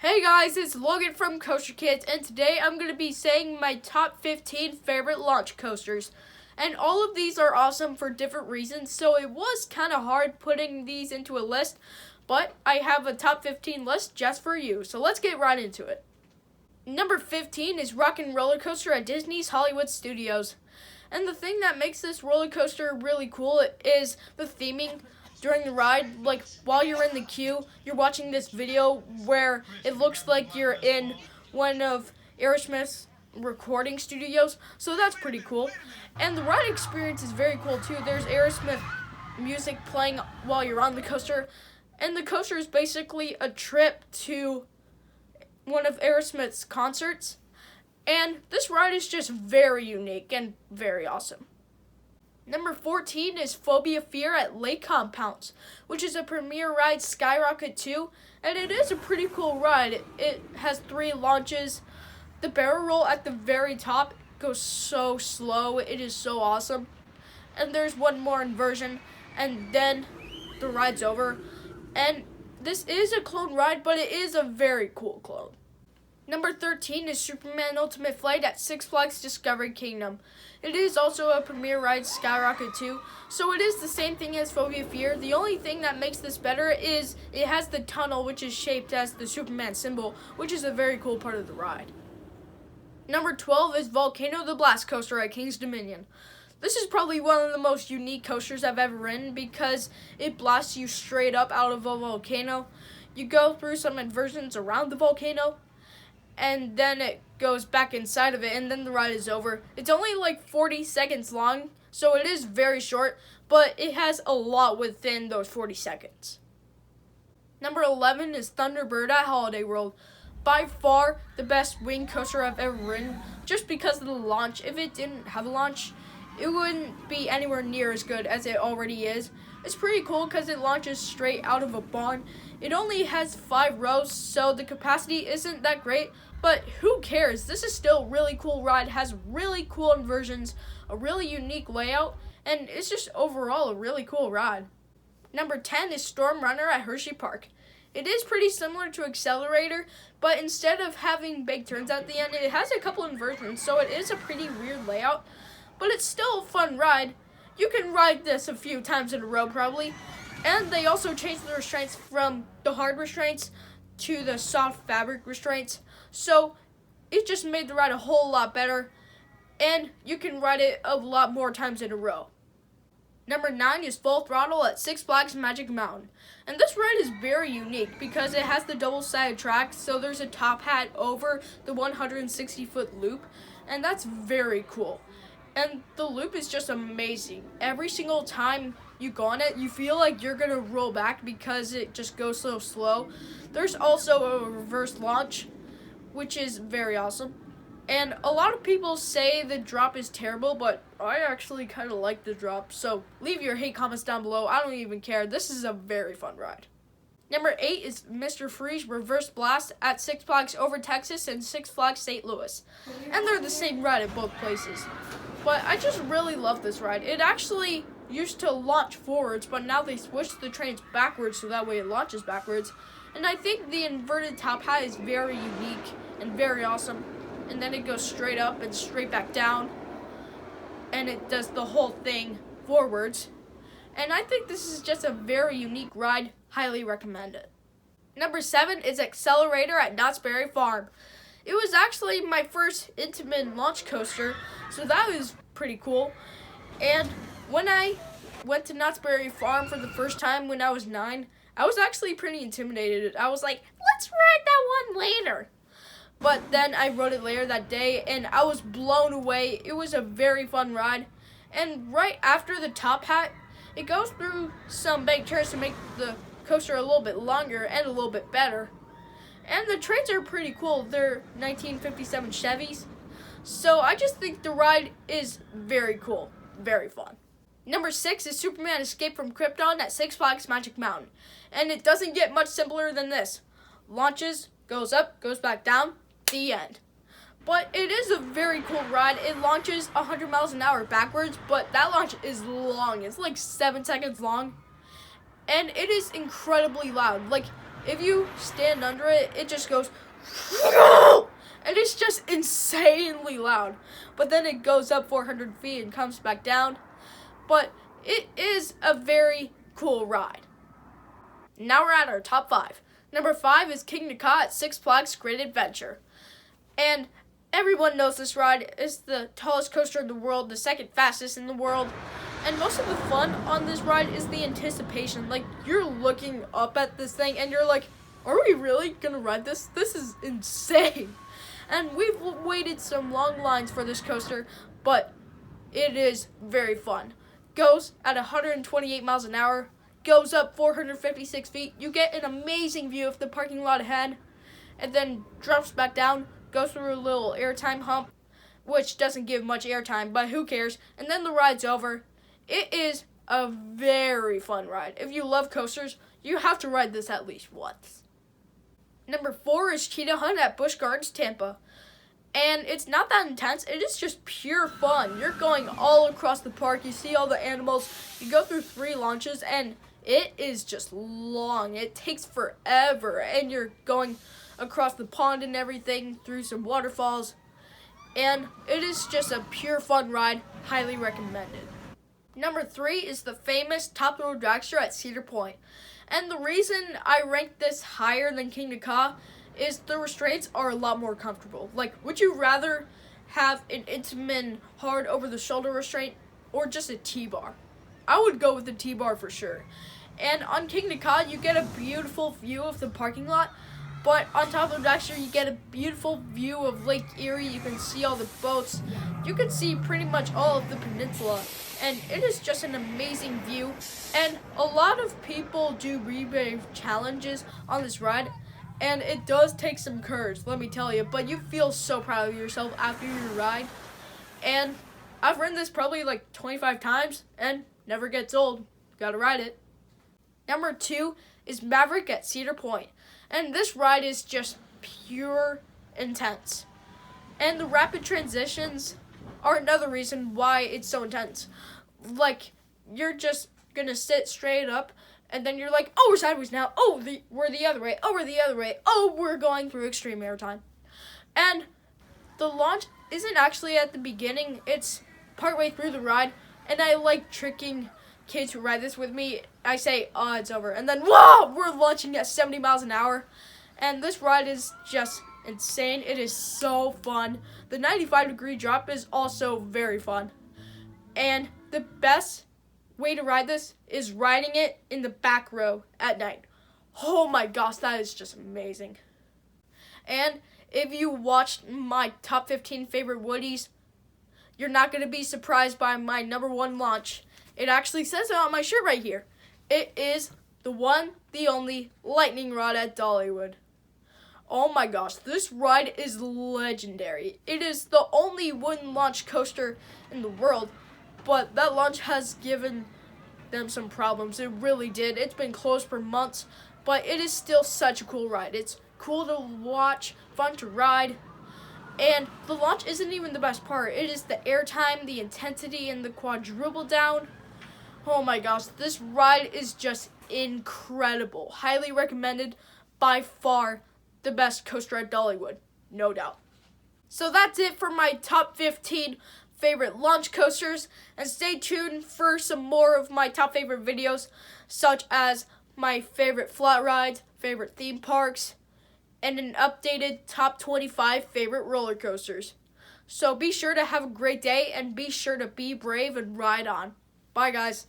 Hey guys, it's Logan from Coaster Kids, and today I'm going to be saying my top 15 favorite launch coasters. And all of these are awesome for different reasons, so it was kind of hard putting these into a list, but I have a top 15 list just for you, so let's get right into it. Number 15 is Rock and Roller Coaster at Disney's Hollywood Studios. And the thing that makes this roller coaster really cool is the theming. During the ride, like while you're in the queue, you're watching this video where it looks like you're in one of Aerosmith's recording studios, so that's pretty cool. And the ride experience is very cool too. There's Aerosmith music playing while you're on the coaster, and the coaster is basically a trip to one of Aerosmith's concerts. And this ride is just very unique and very awesome. Number 14 is Phobia Phear at Lake Compounce, which is a premier ride Skyrocket 2, and it is a pretty cool ride. It has 3 launches. The barrel roll at the very top goes so slow. It is so awesome. And there's one more inversion, and then the ride's over. And this is a clone ride, but it is a very cool clone. Number 13 is Superman Ultimate Flight at Six Flags Discovery Kingdom. It is also a premier ride Skyrocket 2, so it is the same thing as Phobia Phear. The only thing that makes this better is it has the tunnel, which is shaped as the Superman symbol, which is a very cool part of the ride. Number 12 is Volcano the Blast Coaster at King's Dominion. This is probably one of the most unique coasters I've ever ridden because it blasts you straight up out of a volcano. You go through some inversions around the volcano, and then it goes back inside of it, and then the ride is over. It's only like 40 seconds long, so it is very short, but it has a lot within those 40 seconds. Number 11 is Thunderbird at Holiday World. By far the best wing coaster I've ever ridden, just because of the launch. If it didn't have a launch, it wouldn't be anywhere near as good as it already is. It's pretty cool because it launches straight out of a barn. It only has 5 rows, so the capacity isn't that great, but who cares? This is still a really cool ride, has really cool inversions, a really unique layout, and it's just overall a really cool ride. Number 10 is Storm Runner at HersheyPark. It is pretty similar to Xcelerator, but instead of having big turns at the end, it has a couple inversions, so it is a pretty weird layout, but it's still a fun ride. You can ride this a few times in a row probably. And they also changed the restraints from the hard restraints to the soft fabric restraints. So it just made the ride a whole lot better. And you can ride it a lot more times in a row. Number 9 is Full Throttle at Six Flags Magic Mountain. And this ride is very unique because it has the double-sided track. So there's a top hat over the 160-foot loop. And that's very cool. And the loop is just amazing. Every single time you go on it, you feel like you're gonna roll back because it just goes so slow. There's also a reverse launch, which is very awesome. And a lot of people say the drop is terrible, but I actually kind of like the drop. So leave your hate comments down below. I don't even care. This is a very fun ride. Number 8 is Mr. Freeze Reverse Blast at Six Flags Over Texas and Six Flags St. Louis. And they're the same ride at both places. But I just really love this ride. It actually used to launch forwards, but now they switched the trains backwards so that way it launches backwards. And I think the inverted top hat is very unique and very awesome. And then it goes straight up and straight back down. And it does the whole thing forwards. And I think this is just a very unique ride. Highly recommend it. Number 7 is Xcelerator at Knott's Berry Farm. It was actually my first Intamin launch coaster, so that was pretty cool. And when I went to Knott's Berry Farm for the first time when I was 9, I was actually pretty intimidated. I was like, let's ride that one later. But then I rode it later that day, and I was blown away. It was a very fun ride. And right after the top hat, it goes through some big turns to make the coaster a little bit longer and a little bit better. And the trains are pretty cool. They're 1957 Chevys. So I just think the ride is very cool. Very fun. Number 6 is Superman Escape from Krypton at Six Flags Magic Mountain. And it doesn't get much simpler than this. Launches, goes up, goes back down, the end. But it is a very cool ride. It launches 100 miles an hour backwards, but that launch is long. It's like 7 seconds long. And it is incredibly loud. Like, if you stand under it, it just goes, and it's just insanely loud. But then it goes up 400 feet and comes back down. But it is a very cool ride. Now we're at our top 5. Number 5 is King Ka at Six Flags Great Adventure. And everyone knows this ride. It's the tallest coaster in the world, the second fastest in the world. And most of the fun on this ride is the anticipation. Like, you're looking up at this thing and you're like, are we really gonna ride this? This is insane. And we've waited some long lines for this coaster, but it is very fun. Goes at 128 miles an hour, goes up 456 feet. You get an amazing view of the parking lot ahead, and then drops back down, goes through a little airtime hump, which doesn't give much airtime, but who cares? And then the ride's over. It is a very fun ride. If you love coasters, you have to ride this at least once. Number 4 is Cheetah Hunt at Busch Gardens, Tampa. And it's not that intense. It is just pure fun. You're going all across the park. You see all the animals. You go through 3 launches, and it is just long. It takes forever. And you're going across the pond and everything, through some waterfalls. And it is just a pure fun ride. Highly recommended. Number 3 is the famous Thrill Dragster at Cedar Point. And the reason I rank this higher than King Ka is the restraints are a lot more comfortable. Like, would you rather have an Intamin hard over-the-shoulder restraint or just a T-bar? I would go with the T-bar for sure. And on King Ka, you get a beautiful view of the parking lot, but on Thrill Dragster, you get a beautiful view of Lake Erie. You can see all the boats. You can see pretty much all of the peninsula, and it is just an amazing view. And a lot of people do rebate challenges on this ride, and it does take some courage, let me tell you, but you feel so proud of yourself after your ride. And I've ridden this probably like 25 times, and never gets old. Gotta ride it. Number 2 is Maverick at Cedar Point. And this ride is just pure intense. And the rapid transitions are another reason why it's so intense. Like, you're just gonna sit straight up, and then you're like, oh, we're sideways now. Oh, we're the other way. Oh, we're the other way. Oh, we're going through extreme airtime. And the launch isn't actually at the beginning. It's partway through the ride. And I like tricking kids who ride this with me. I say, oh, it's over. And then, whoa, we're launching at 70 miles an hour. And this ride is just insane. It is so fun. The 95-degree drop is also very fun. And the best way to ride this is riding it in the back row at night. Oh my gosh, that is just amazing. And if you watched my top 15 favorite Woodies, you're not going to be surprised by my number 1 launch. It actually says it on my shirt right here. It is the one, the only Lightning Rod at Dollywood. Oh my gosh, this ride is legendary. It is the only wooden launch coaster in the world, but that launch has given them some problems. It really did. It's been closed for months, but it is still such a cool ride. It's cool to watch, fun to ride, and the launch isn't even the best part. It is the airtime, the intensity, and the quadruple down. Oh my gosh, this ride is just incredible. Highly recommended. By far the best coaster at Dollywood, no doubt. So that's it for my top 15 favorite launch coasters, and stay tuned for some more of my top favorite videos, such as my favorite flat rides, favorite theme parks, and an updated top 25 favorite roller coasters. So be sure to have a great day, and be sure to be brave and ride on. Bye guys.